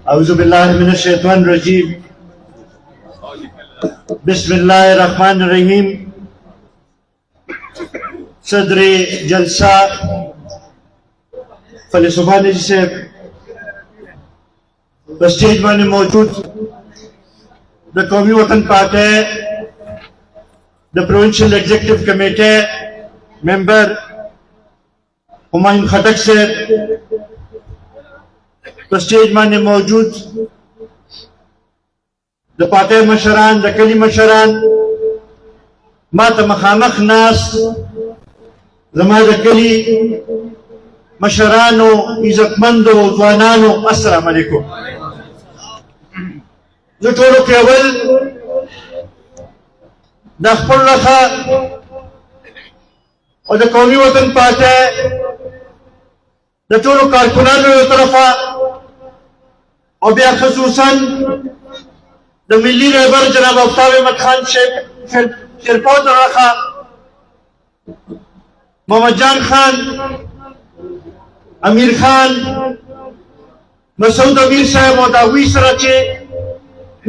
अऊज़ु बिल्लाहि मिनश शैतानिर रजीम बिस्मिल्लाहिर रहमानिर रहीम। सदरे जलसा फले सुभानी जी से स्टेज में मौजूद द कौमी वतन पार्टी द provincial executive committee member Humayun Khattak से स्टेज में मौजूद द पार्टी मशरान द कली मशरान मात मखामख नास जमा द कली मशरानो इज्जतमंदो जवानानो अस्सलाम वालेकुम। जो टोलो केवल द खपल लखा और द Qaumi Watan party the Tolo कारकुनानो तरफा और बिया खसूसन द मिली रहबर जनाब आफ्ताब अहमद खान शेरपौद रखा मोहम्मद जान खान अमीर खान मसूद अमीर साहब और दावी सरचे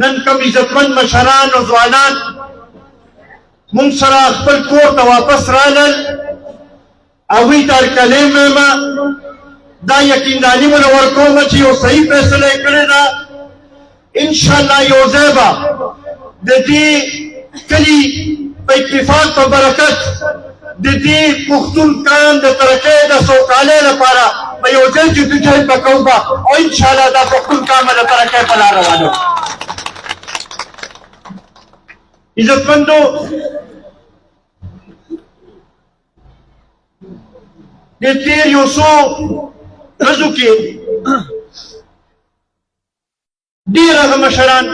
नन कम इज्जतमंद मशरान और जवानान मुंसरा अखबर कोर्ट वापस रानल अवी तार कलेम में दा यकीन दानी मन वर्को मची वो सही फैसले करेगा इंशाअल्लाह योजेबा देती कली पे इत्तिफाक पर बरकत देती पुख्तून काम द तरके द सोकाले न पारा मैं योजे जो तुझे बकौबा और इंशाअल्लाह दा पुख्तून काम द तरके पला रवानो इज्जतमंदो देती योसो रजू के डेर अगम मशरान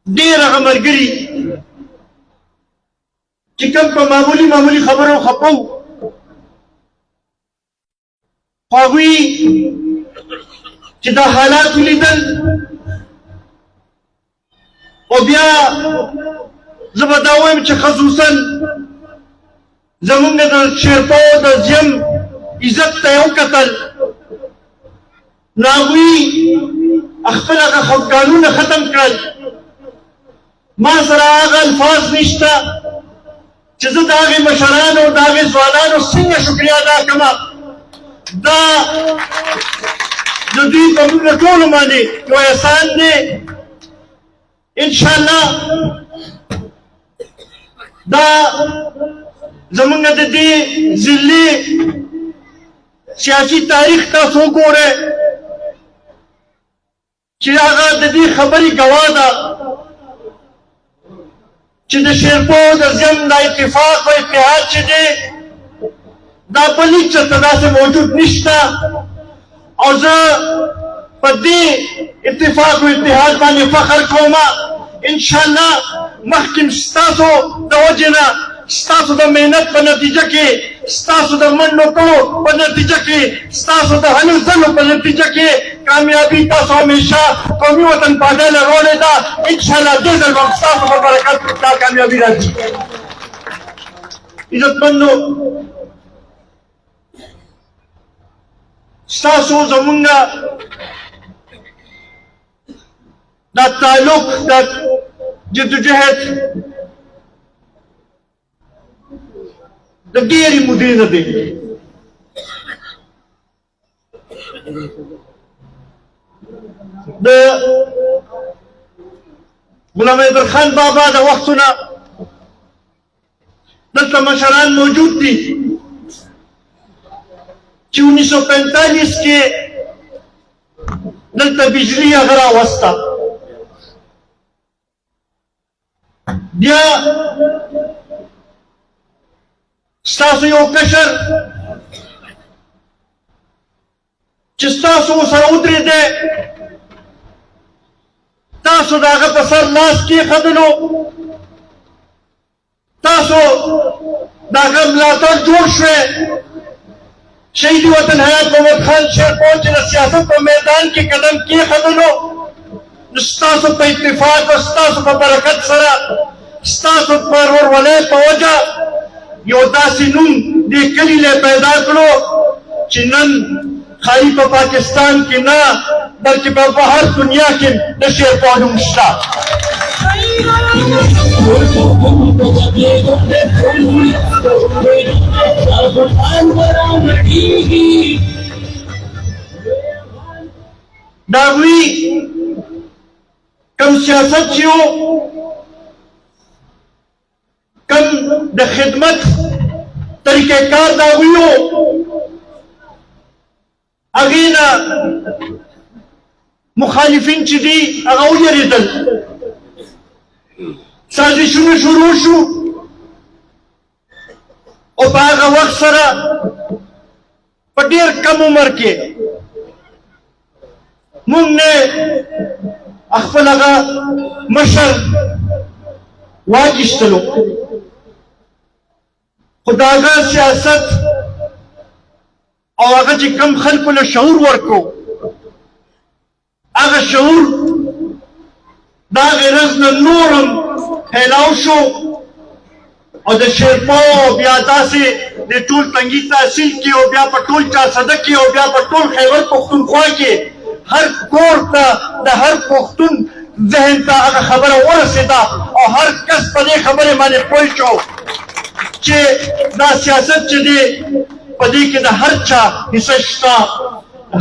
डेर अगम मरगरी चिकन पर मामूली मामूली खबरों खपो फावी चिदा हालात लिदल ओबिया जबदावे में खसूसन जमुन ने शेरपो द जम इज्जत तय कतल नागुई अखफला का खुद कानून खत्म कर मासरा आगा अल्फाज निश्ता चिज़त आगे मशरान और दागे जवानान और सिंह शुक्रिया अदा कमा दा जो दी कबूल टोल माने जो एहसान ने इंशाअल्लाह दा जमुन ने दी जिले सियासी तारीख का सोको रे चिरागा ददी खबरी गवादा चिद शेरपो दजम दा इत्तिफाक और इत्तेहाद चिदे दा बली चतदा से मौजूद निश्ता और ज पदी इत्तिफाक और इत्तेहाद बाने फखर कोमा इंशाअल्लाह महकिम स्तासो दवजना स्तासो द मेहनत पर नतीजा के स्तासो द मंडो को पर नतीजा के स्तासो द हनुजनो पर नतीजा के कामयाबी तासो हमेशा कौमी वतन पार्टी रोने दा इंशाअल्लाह दे दल वक्त स्तासो पर बरकत दा कामयाबी राजी इज्जतमंदो स्तासो जमुंगा दा ताल्लुक दा जिद्दोजहद द डेरी मुदीन दे द غلام حیدر خان بابا د وختونه دلته مشران موجود دي چې 1945 کې دلته بجلی هغه راوسته. بیا ستاسو یو کشر چې ستاسو سره ودرېدی، تاسو د هغه په سر لاس کېښودلو، تاسو د هغه ملاتړ جوړ شوی. شهید وطن حیات محمد خان شیرپور چې د سیاست په میدان کې قدم کېښودلو، نو ستاسو په اتفاق او ستاسو په برکت سره، ستاسو په ورورولۍ په وجه یو داسې نوم دې کلي له پیدا کړو چې نن خالي په پاکستان کې نه بلکې په هر دنیا کې د شیرپور نوم شته. دا هغوی کوم سیاست چې و، کوم د خدمت طریقې کار د هغوی و، هغې نه مخالفین چې دي هغه ویرېدل. سازشونه شروع شو او په هغه وخت سره په ډېر کم عمر کې موږ نه خپل هغه مشر واخیستلو، خو د هغه سیاست او هغه چې کم خلکو له شعور ورکړو، هغه شعور د هغې رز نه نور هم پھیلاو شو او د شیرپور بیا داسې د ټول تنګي تحصیل کې او بیا په ټول چارسده کې او بیا په ټول خیبر پښتونخوا کې هر کور ته د هر پښتون ذهن ته هغه خبره ورسېده او هر کس په دې خبرې باندې پوه شو چې دا سیاست چې دی په دې کې د هر چا حصه شته،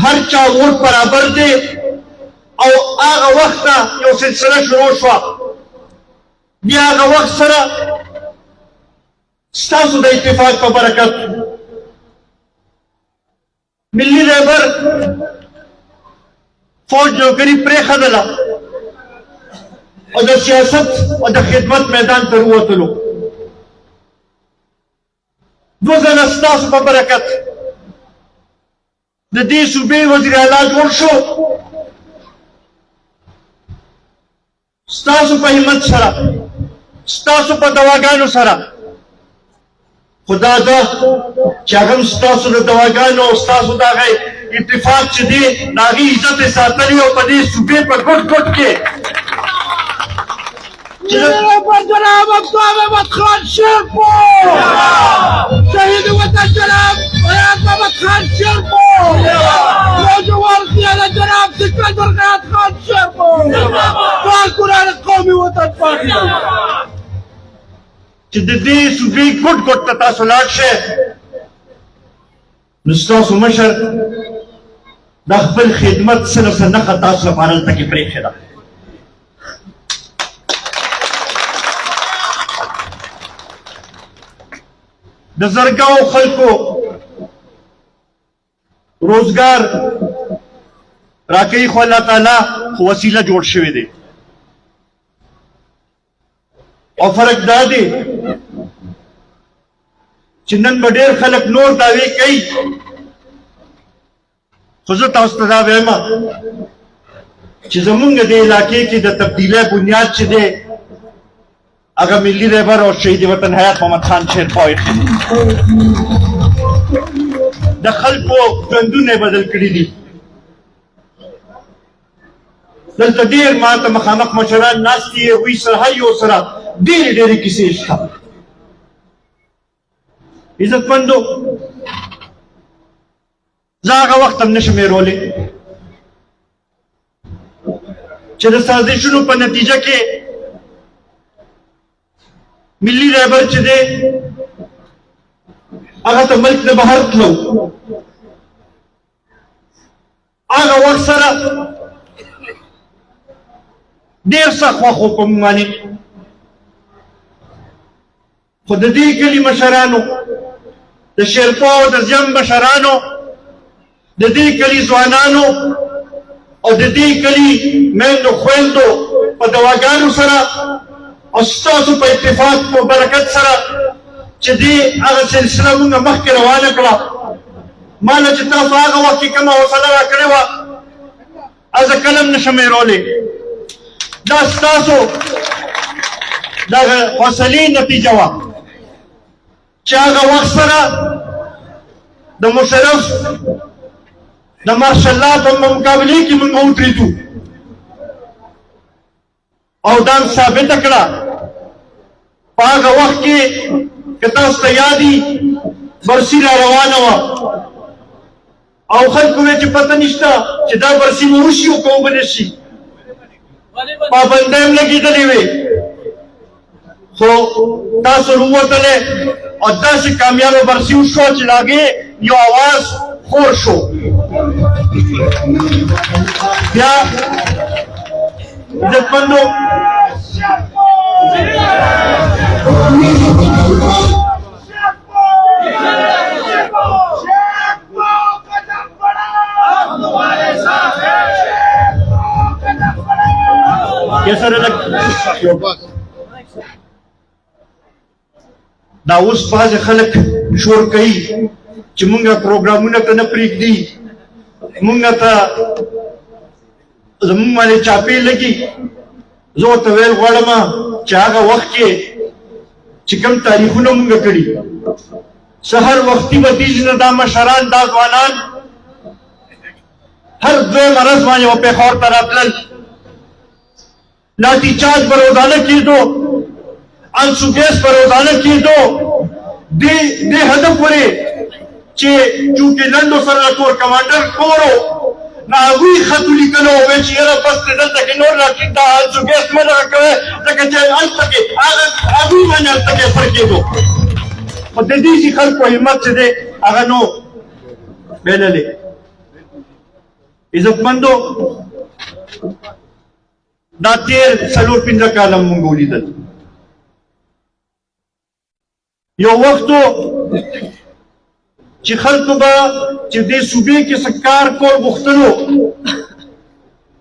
هر چا ووټ برابر دی. او هغه وخت نه یو سلسله شروع شوه. بیا هغه وخت سره ستاسو د اتفاق په برکت ملي رهبر فوج نوکري پرېښودله او د سیاست او د خدمت میدان ته ووتلو. دوه ځله ستاسو په برکت د دې صوبې وزیر اعلی جوړ شو. ستاسو په همت سره، ستاسو په دواګانو سره، خدا دا چې هغه ستاسو د دواګانو او ستاسو د هغې اتفاق چې دی د هغې عزت یې ساتلي او په دې صوبې په ګوټ ګوټ کې جناب عبد محمد خان شیرپور، شهید وطن جناب حیات محمد خان شیرپور، نوجوان قیادت جناب سکندر حیات خان شیرپور، کارکنان قومي وطن پارټي چې د دې صوبې ګوټ ګوټ ته تاسو لاړ شئ، نو ستاسو مشر د خپل خدمت څه نه څه نښه تاسو لپاره هلته کې پرېښې ده. د زرګاو خلکو روزګار راکوي، خو الله تعالی خو وسیله جوړ شوی دی. او فرق دا دی چې نن به ډېر خلک نور دعوې کوي، خو زه تاسو ته دا وایم چې زمونږ د علاقې کې د تبدیلۍ بنیاد چې دی هغه ملي رهبر او شهید وطن حیات محمد خان شیرپور د خلکو ژوندونه یې بدل کړي دي. دلته ډېر ما ته مخامخ مشران ناست دي، هغوی سره هر یو سره ډېرې ډېرې کیسې شته. عزتمندو، زه هغه وخت هم نشم هېرولی چې د سازشونو په نتیجه کې ملي رهبر چې دی هغه ته ملک نه بهر تلو. هغه وخت سره ډېر سخت وخت و په موږ باندې، خو د دې کلي مشرانو، د شیرپو او د زیم مشرانو، د دې کلي ځوانانو او د دې کلي میندو خویندو په دواګانو سره او ستاسو په اتفاق په برکت سره چې دې هغه سلسله موږ مخکې روانه کړه. ما نه چې تاسو هغه وخت کې کومه حوصله راکړې وه زه کله هم نشم هېرولی. دا ستاسو دغه حوصلې نتیجه وه چې هغه وخت سره د مشرف د مارشل لا په مقابلې کې موږ ودرېدو او دا ثابته کړه. په هغه وخت کې که تاسو ته یاد وي برسي را روانه وه او خلکو وی چې پته نشته چې دا برسي به وشي او که اوبه نه شي، پابندۍ هم لګېدلې وې، خو تاسو راووتلې او داسې کامیابه برسي وشوه چې د هغې یو اواز خور شو. بیا عزتمندو دا اوس بعضې خلک شور کوي چې مونږ پروګرامونه ته نه پرېږدي، مونږ ته زمونږ باندې چاپې لګي. زه ورته ویل غواړم چې هغه وخت کې چې کوم تاریخونه مونږ کړي، سهار وختي به دیږي نه دا مشران دا ځوانان هر دویم ورځ باندې به پېښور ته راتلل، لاټي چارج به روزانه کېدو، انسوګیس به روزانه کېدو. دې حده پورې چې چونکې لنډو سره د کور کمانډر کور و نو هغوی خط ولیکلو او ویل چې یاره بس دی دلته کې نور راکړي دا انسوګیس مه دغه کوئ ځکه چې هلته کې هغوی باندې هلته کې اثر کېدو. خو د دې چې خلکو همت چې دی هغه نو بایللی. عزتمندو دا تېر څلور پنځه کاله مونږ ولیدل. یو وخت و چې خلکو به چې دې صوبې کې څه کار کول غوښتلو،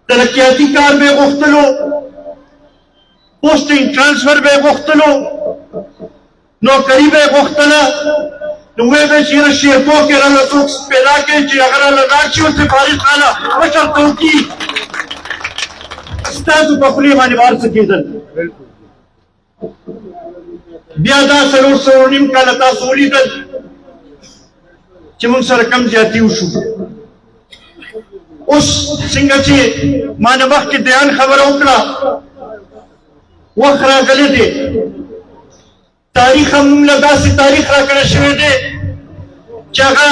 ترقیاتي کار به یې غوښتلو، پوسټینګ ټرانسفر به یې غوښتلو، نوکري به یې غوښتله، نو ویې به چې یاره شیرپو کې راله څوک پیدا کړي چې هغه راله لاړ شي ورته فارغ خانه مشر ته وکړي. ستاسو په خولې باندې بار څه کېدل. بیا دا څلور سوه نیم کاله تاسو ولیدل چې موږ سره کم زیاتي وشو. اوس څنګه چې ما نه مخکې دیان خبره وکړه، وخت راغلی دی، تاریخ هم موږ له داسې تاریخ راکړی شوی دی چې هغه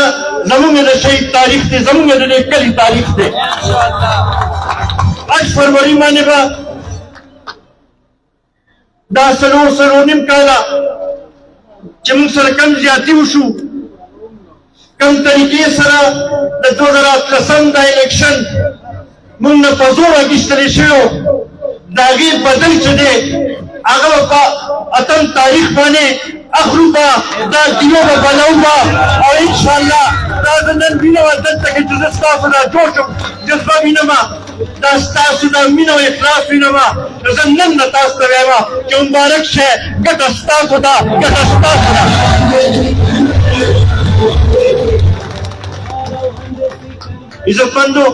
زموږ د شهید تاریخ دی، زموږ د دې کلي تاریخ دی. 8 فروری باندې به دا څلور سوه نیم کاله چې موږ سره کم زیاتي وشو، کم طریقې سره د 2013 دا الیکشن موږ نه په زور اخیستلی شوی و، د هغې بدل چې دی هغه به په اتم تاریخ باندې اخلو به، دا دیو به بلو به او انشاءالله دا زه نن وینم دلته کې چې زه ستاسو دا جوړ شم جذبه وینم، دا ستاسو دا مینه او اخلاص وینم، زه نن نه تاسو ته وایم چې مبارک شه، ګټه ستاسو ده، ګټه ستاسو ده. عزتمندو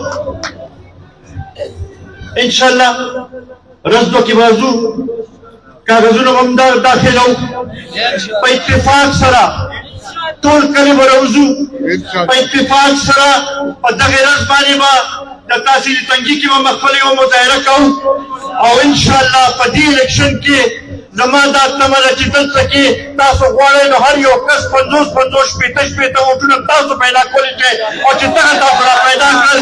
انشاءالله رزدو کې به ځو، کاغذونه به هم داخلو، په اتفاق سره ټول کلي به راوځو، په اتفاق سره په دغې ورځ باندې به د تحصیلي تنګي کې به خپله یوه مظاهره کوو او انشاءالله په دې الیکشن کې زما دا تمه ده چې دلته کې تاسو غواړئ نو هر یو کس 50 شپېته ووټونه تاسو پیدا کولی شئ او چې دغه تاسو را پیدا کړل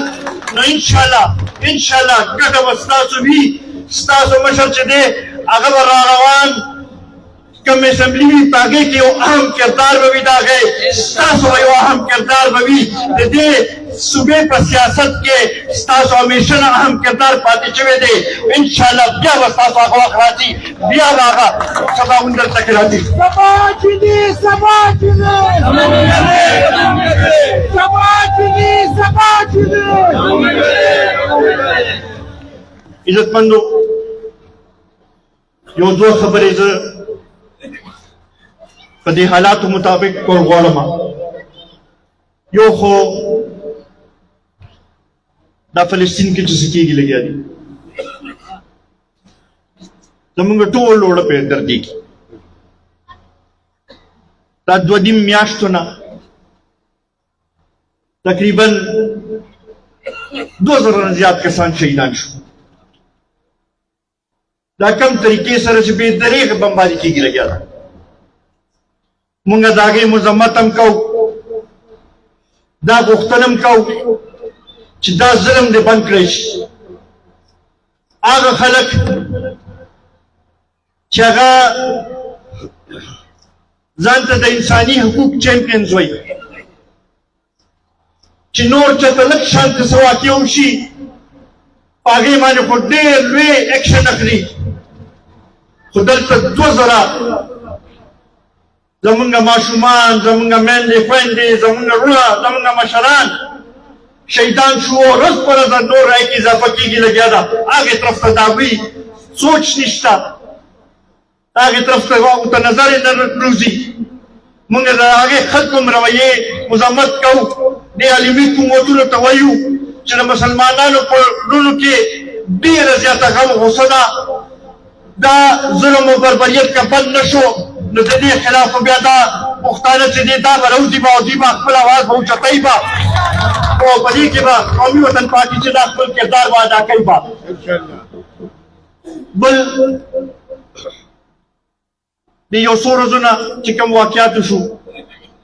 نو انشاءالله ګټه به ستاسو وي. ستاسو مشر چې دی هغه به را روان کم اسمبلی وی پاگے کی یو اہم کردار بوی دا گئے ستاسو یو اہم کردار بوی دے صوبے پر سیاست کے ستاسو ہمیشہ اہم کردار پاتے چوے دے انشاءاللہ بیا بستاسو آگا واقعاتی بیا آگا سبا اندر تکراتی سباجنی عزت مندو یو دو خبری ز پدی حالات مطابق کور غوړما یو خو دا فلسطین کې چې کېږي لګیا دي زمونږ ټول وړه په دردي کې دا دوه نیم میاشتو نه تقریبا 2000 نه زیات کسان شهیدان شو دا کم طریقې سره چې بې دریغه بمباري کېږي لګیا ده مونږ د هغې مذمت هم کوو دا غوښتنه هم کوو چې دا ظلم دې بند کړی شي هغه خلک چې هغه ځان ته د انساني حقوق چیمپینز وایي چې نور چېرته لږ شان څه واقع وشي په هغې باندې خو ډېر لوی ایکشن اخلي خو دلته 2000 زمونږ ماشومان زمونږ میندې خویندې زمونږ وروڼه زمونږ مشران شهیدان شو ورځ په ورځ نور رای کې اضافه کېږي لګیا ده هغې طرف ته د هغوی سوچ نشته هغې طرف ته نظر یې نه روځي مونږ د هغې خلکو هم رویې مذمت کوو دې عالمي قوتونو ته وایو چې د مسلمانانو په لونو کې ډېره زیاته غم غوسه ده دا ظلم و بربریت که بند نشو نو د دې خلاف بیا دا پښتانه چې دي دا به راوځي به او دوی به خپل اواز به اوچتوي به او په دې کې به قومي وطن پارټي چې دا خپل کردار به ادا کوي به بل د یو څو ورځو نه چې کوم واقعات شو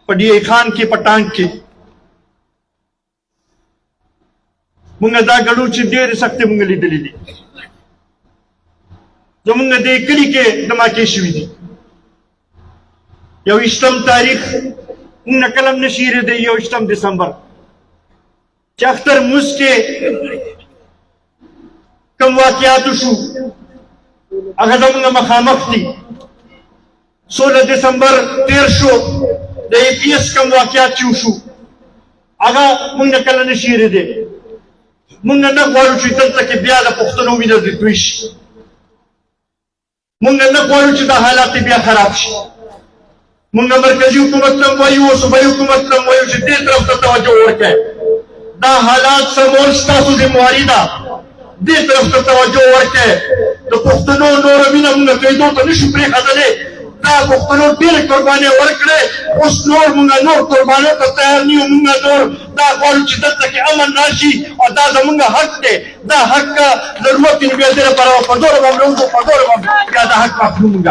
په ډي ای خان کې په ټانک کې مونږ دا ګڼو چې ډېرې سختې مونږ لیدلې دي زمونږ دې کلي کې دماکې شوي دي یو 20 تاریخ مونږ نه کله هم نشي هېرېدی 21 دسمبر چې اختر موس کې کوم واقعاتو شو هغه زمونږ مخامخ دي 16 دسمبر تیر شو د ای پی ایس کوم واقعات چې وشو هغه مونږ نه کله نشي هېرېدی مونږ نه غواړو چې دلته کې بیا د پښتنو وینه توی شي مونږ نه غواړو چې دا حالات بیا خراب شي مونږ مرکزي حکومت ته وایو او صوبایي حکومت ته وایو چې دې طرف ته توجه وکړي دا حالات سمول ستاسو ذمہواري ده دې طرف ته توجه وکړي د پښتنو نوره وینه مونږ قیدو ته نشو پرېښودلی دا پښتنو ډېرې قربانۍ ورکړې اوس نور مونږ نور قربانیو ته تیار نه یو مونږ نور دا غواړو چې دلته کې امن راشي او دا زمونږ حق دی دا حق ضرورت یې بیا دې لپاره په زوره باندې وکړو په زوره باندې بیا دا حق اخلو مونږ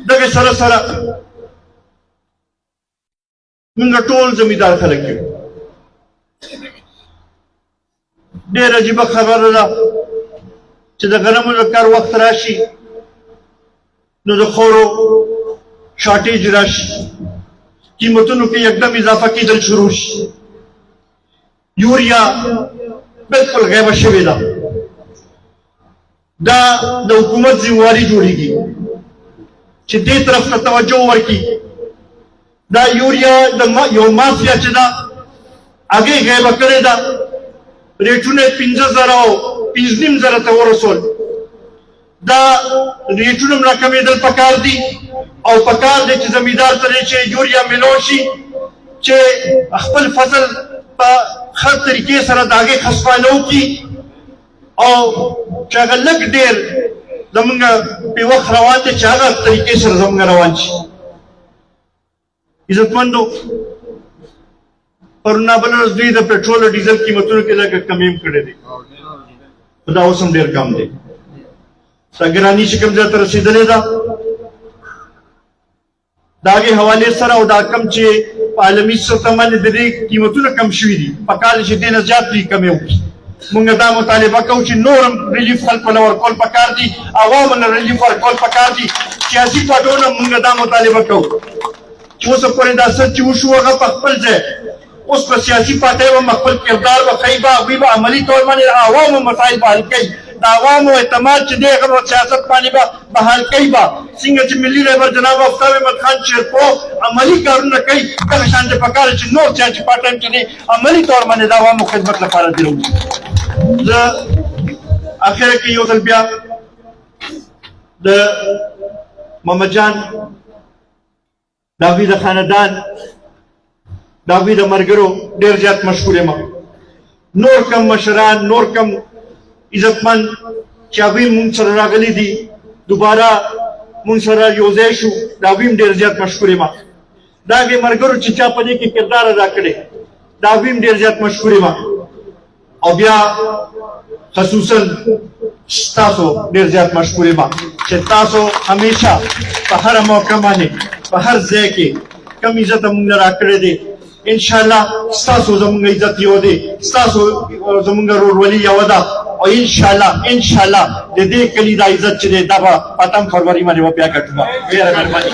دغه سره سره مونږ ټول زمیندار خلک یو ډېر عجیبه خبره ده چې د غنمو د کار وخت راشي نو د خورو شارټیج راشي قیمتونو کې یکدم اضافه کېدل شروع شي یوریا بالکل غیبه شوې ده دا د حکومت ذمہواري جوړېږي چې دې طرف ته توجه ورکړي دا یوریا د یو مافیا چې ده هغې غیبه کړې ده ریټونه یې 50,000 او 5,500 ته ورسول دا ریټونه هم راکمېدل پکار دي او پکار دی چې زمیندار ته چې یوریا میلو شي چې خپل فصل په ښه طریقې سره د هغې خصفانه وکړي او چې هغه لږ ډېر زمونږ پې وخت روان دی چې هغه طریقې سره زمونږ روان شي عزتمندو پرون بله ورځ دوی د پټرول او ډیزل قیمتونو کې لږ کمې هم کړی دی خو دا اوس هم ډېر کم دی دا ګراني چې کوم ځای ته رسېدلې ده د هغې حوالې سره او دا کم چې په عالمي سطح باندې د دې قیمتونه کم شوي دي په کال چې دې نه زیات دوی کمې وکړي مونږ دا مطالبه کوو چې نورم ریلیف خلکو له ورکول پکار دي عوامو له ریلیف ورکول پکار دي سیاسي پاټونه مونږ دا مطالبه کوو چې اوسه پورې دا څه چې وشو هغه په خپل ځای اوس په سیاسي پارټۍ به خپل کردار به ښیي به هغوی به عملي طور باندې د عوامو مسایل به حل کوي د عوامو اعتماد چې دی هغه په سیاست باندې به حل کوي به څنګه چې ملي رهبر جناب آفتاب احمد خان شیرپو عملي کارونه کوي دغه شان د پکار چې نور سیاسي پارټۍ چې دی عملي طور باندې د عوامو خدمت لپاره دی راوځي زه اخره کې یو ځل بیا د محمد جان د هغوی د خاندان د هغوی د ملګرو ډېر زیات مشهور یم نور کم مشران نور کم عزتمند چې هغوی مونږ سره راغلي دي دوباره مونږ سره یو ځای شو د هغوی هم ډېر زیات مشهور یم د هغې ملګرو چې چا په دې کې کردار ادا کړی د هغوی هم ډېر زیات مشهور یم او بیا خصوصا ستاسو ډېر زیات مشهور یم چې تاسو همیشه په هره موقع باندې په هر ځای کې کم عزت مونږ نه راکړی دی انشاءالله ستاسو زمونږ عزت یو دی ستاسو زمونږ ورورولي یوه ده او انشاءالله د دې کلي دا عزت چې دی دا به په 8 فروری باندې به بیا ګټو ډېره مهرباني